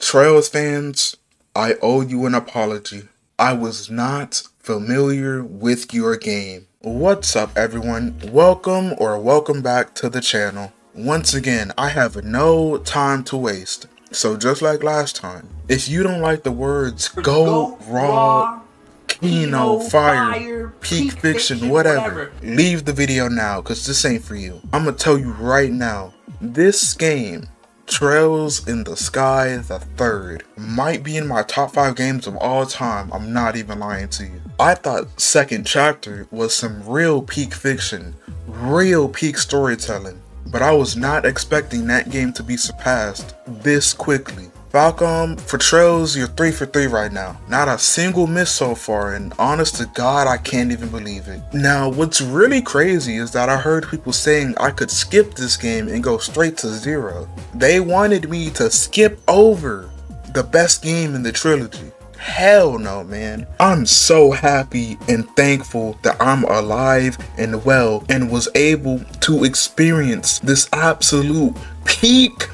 Trails fans, I owe you an apology. I was not familiar with your game. What's up everyone? Welcome back to the channel. Once again, I have no time to waste. So just like last time, if you don't like the words Go Raw, Kino, Fire, Peak Fiction, whatever, leave the video now because this ain't for you. I'm gonna tell you right now, this game, Trails in the Sky the Third, might be in my top 5 games of all time. I'm not even lying to you. I thought Second Chapter was some real peak fiction, real peak storytelling, but I was not expecting that game to be surpassed this quickly. Falcom, for Trails, you're 3 for 3 right now. Not a single miss so far, and honest to God, I can't even believe it. Now, what's really crazy is that I heard people saying I could skip this game and go straight to 0. They wanted me to skip over the best game in the trilogy. Hell no, man. I'm so happy and thankful that I'm alive and well and was able to experience this absolute peak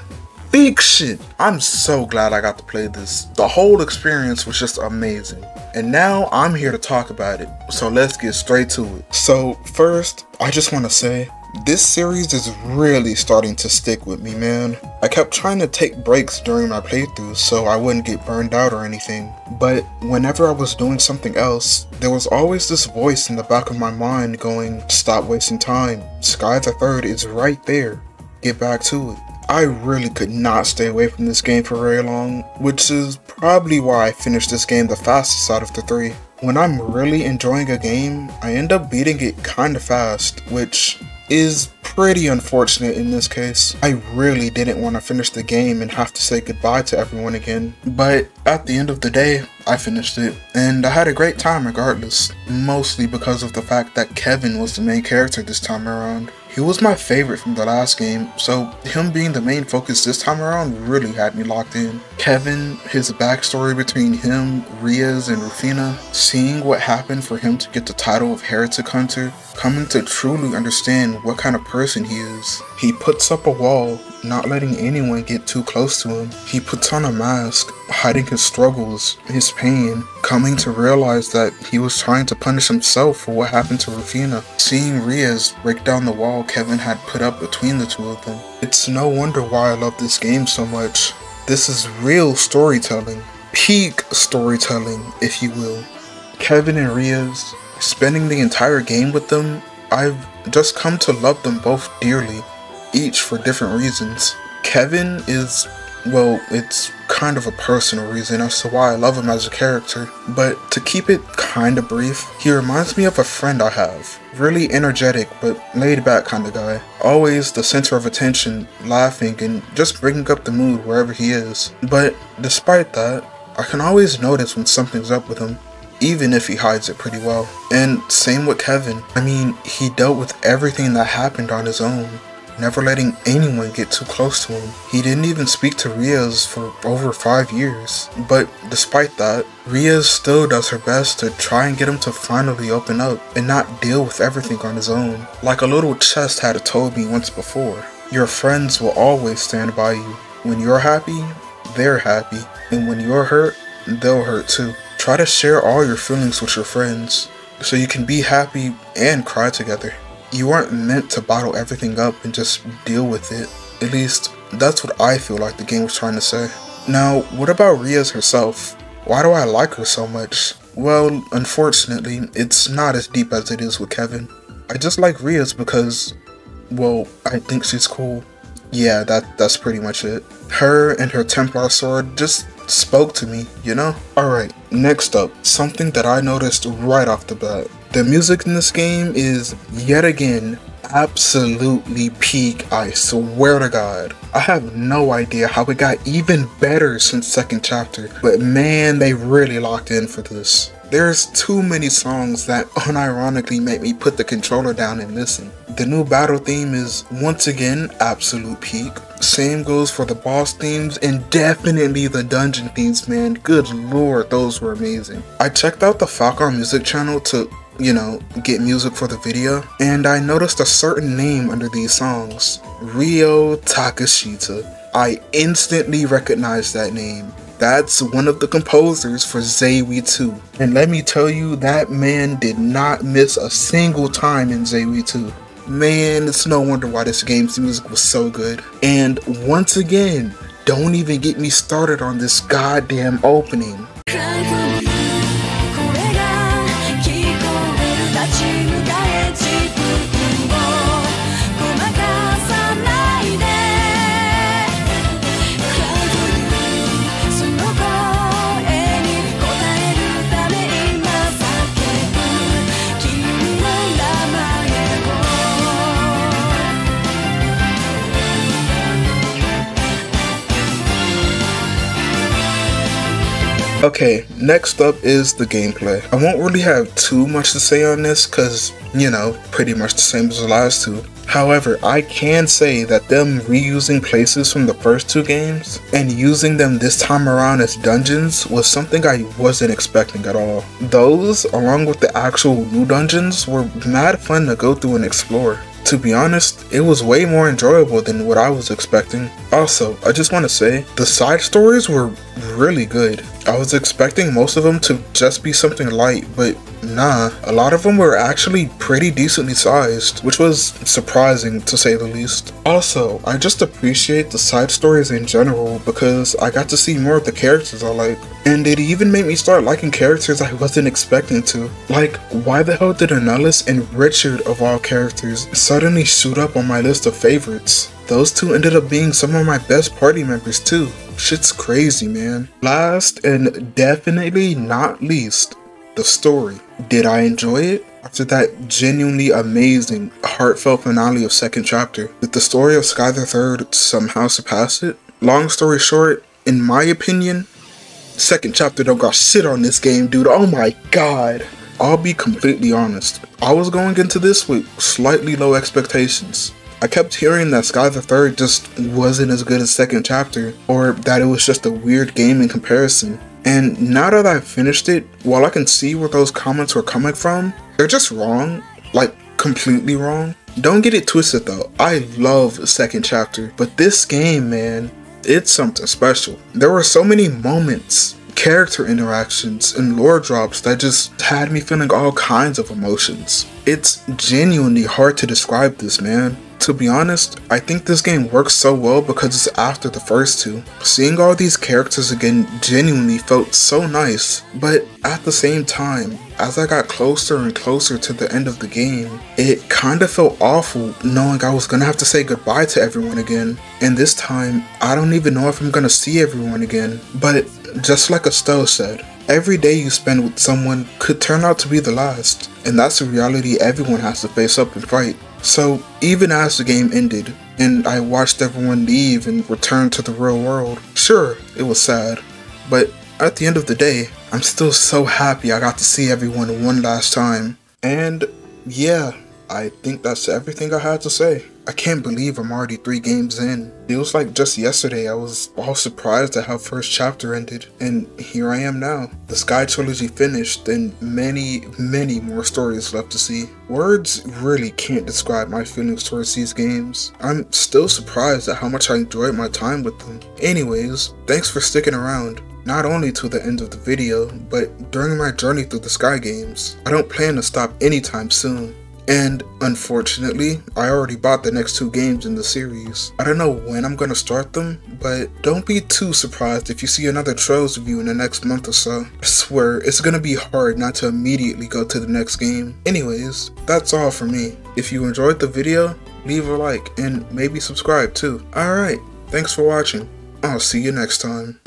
fiction. I'm so glad I got to play this. The whole experience was just amazing. And now I'm here to talk about it. So let's get straight to it. So first, I just want to say, this series is really starting to stick with me, man. I kept trying to take breaks during my playthroughs so I wouldn't get burned out or anything. But whenever I was doing something else, there was always this voice in the back of my mind going, stop wasting time. Sky the Third is right there. Get back to it. I really could not stay away from this game for very long, which is probably why I finished this game the fastest out of the 3. When I'm really enjoying a game, I end up beating it kinda fast, which is pretty unfortunate in this case. I really didn't want to finish the game and have to say goodbye to everyone again, but at the end of the day, I finished it, and I had a great time regardless, mostly because of the fact that Kevin was the main character this time around. He was my favorite from the last game, so him being the main focus this time around really had me locked in. Kevin, his backstory between him, Riaz, and Rufina, seeing what happened for him to get the title of Heretic Hunter, coming to truly understand what kind of person he is. He puts up a wall, not letting anyone get too close to him. He puts on a mask, hiding his struggles, his pain, coming to realize that he was trying to punish himself for what happened to Rufina. Seeing Riaz break down the wall Kevin had put up between the two of them. It's no wonder why I love this game so much. This is real storytelling. Peak storytelling, if you will. Kevin and Riaz, spending the entire game with them, I've just come to love them both dearly, each for different reasons. Kevin is, well, it's kind of a personal reason as to why I love him as a character, but to keep it kinda brief, he reminds me of a friend I have. Really energetic but laid back kind of guy. Always the center of attention, laughing and just bringing up the mood wherever he is. But despite that, I can always notice when something's up with him, even if he hides it pretty well. And same with Kevin. I mean, he dealt with everything that happened on his own, never letting anyone get too close to him. He didn't even speak to Riaz for over 5 years. But despite that, Riaz still does her best to try and get him to finally open up and not deal with everything on his own. Like a little chest had told me once before, your friends will always stand by you. When you're happy, they're happy. And when you're hurt, they'll hurt too. Try to share all your feelings with your friends so you can be happy and cry together. You aren't meant to bottle everything up and just deal with it. At least, that's what I feel like the game was trying to say. Now, what about Riaz herself? Why do I like her so much? Well, unfortunately, it's not as deep as it is with Kevin. I just like Riaz because, well, I think she's cool. Yeah, that's pretty much it. Her and her Templar sword just spoke to me, you know? Alright, next up, something that I noticed right off the bat. The music in this game is, yet again, absolutely peak, I swear to God. I have no idea how it got even better since Second Chapter, but man, they really locked in for this. There's too many songs that unironically make me put the controller down and listen. The new battle theme is, once again, absolute peak. Same goes for the boss themes and definitely the dungeon themes, man. Good lord, those were amazing. I checked out the Falcom music channel to, you know, get music for the video, and I noticed a certain name under these songs, Ryo Takashita. I instantly recognized that name. That's one of the composers for Awww 2. And let me tell you, that man did not miss a single time in Awww 2. Man, it's no wonder why this game's music was so good. And once again, don't even get me started on this goddamn opening. Okay, next up is the gameplay. I won't really have too much to say on this because, you know, pretty much the same as the last two. However, I can say that them reusing places from the first two games and using them this time around as dungeons was something I wasn't expecting at all. Those, along with the actual new dungeons, were mad fun to go through and explore. To be honest, it was way more enjoyable than what I was expecting. Also, I just want to say, the side stories were really good. I was expecting most of them to just be something light, but nah, a lot of them were actually pretty decently sized, which was surprising to say the least. Also, I just appreciate the side stories in general because I got to see more of the characters I like. And it even made me start liking characters I wasn't expecting to. Like, why the hell did Annellis and Richard of all characters suddenly shoot up on my list of favorites? Those two ended up being some of my best party members too. Shit's crazy, man. Last and definitely not least, the story. Did I enjoy it? After that genuinely amazing, heartfelt finale of second chapter, did the story of Sky the Third somehow surpass it? Long story short, in my opinion, second chapter don't got shit on this game, dude. Oh my god. I'll be completely honest. I was going into this with slightly low expectations. I kept hearing that Sky the Third just wasn't as good as second chapter, or that it was just a weird game in comparison. And now that I've finished it, while I can see where those comments were coming from, they're just wrong. Like, completely wrong. Don't get it twisted though, I love second chapter, but this game, man, it's something special. There were so many moments, character interactions, and lore drops that just had me feeling all kinds of emotions. It's genuinely hard to describe this, man. To be honest, I think this game works so well because it's after the first two. Seeing all these characters again genuinely felt so nice, but at the same time, as I got closer and closer to the end of the game, it kinda felt awful knowing I was gonna have to say goodbye to everyone again. And this time, I don't even know if I'm gonna see everyone again. But just like Estelle said, every day you spend with someone could turn out to be the last, and that's a reality everyone has to face up and fight. So even as the game ended, and I watched everyone leave and return to the real world, sure, it was sad, but at the end of the day, I'm still so happy I got to see everyone one last time. And yeah, I think that's everything I had to say. I can't believe I'm already 3 games in. Feels like just yesterday I was all surprised at how first chapter ended, and here I am now. The Sky Trilogy finished and many more stories left to see. Words really can't describe my feelings towards these games. I'm still surprised at how much I enjoyed my time with them. Anyways, thanks for sticking around. Not only to the end of the video, but during my journey through the Sky games. I don't plan to stop anytime soon. And unfortunately, I already bought the next 2 games in the series. I don't know when I'm gonna start them, but don't be too surprised if you see another Trails review in the next month or so. I swear, it's gonna be hard not to immediately go to the next game. Anyways, that's all for me. If you enjoyed the video, leave a like and maybe subscribe too. Alright, thanks for watching. I'll see you next time.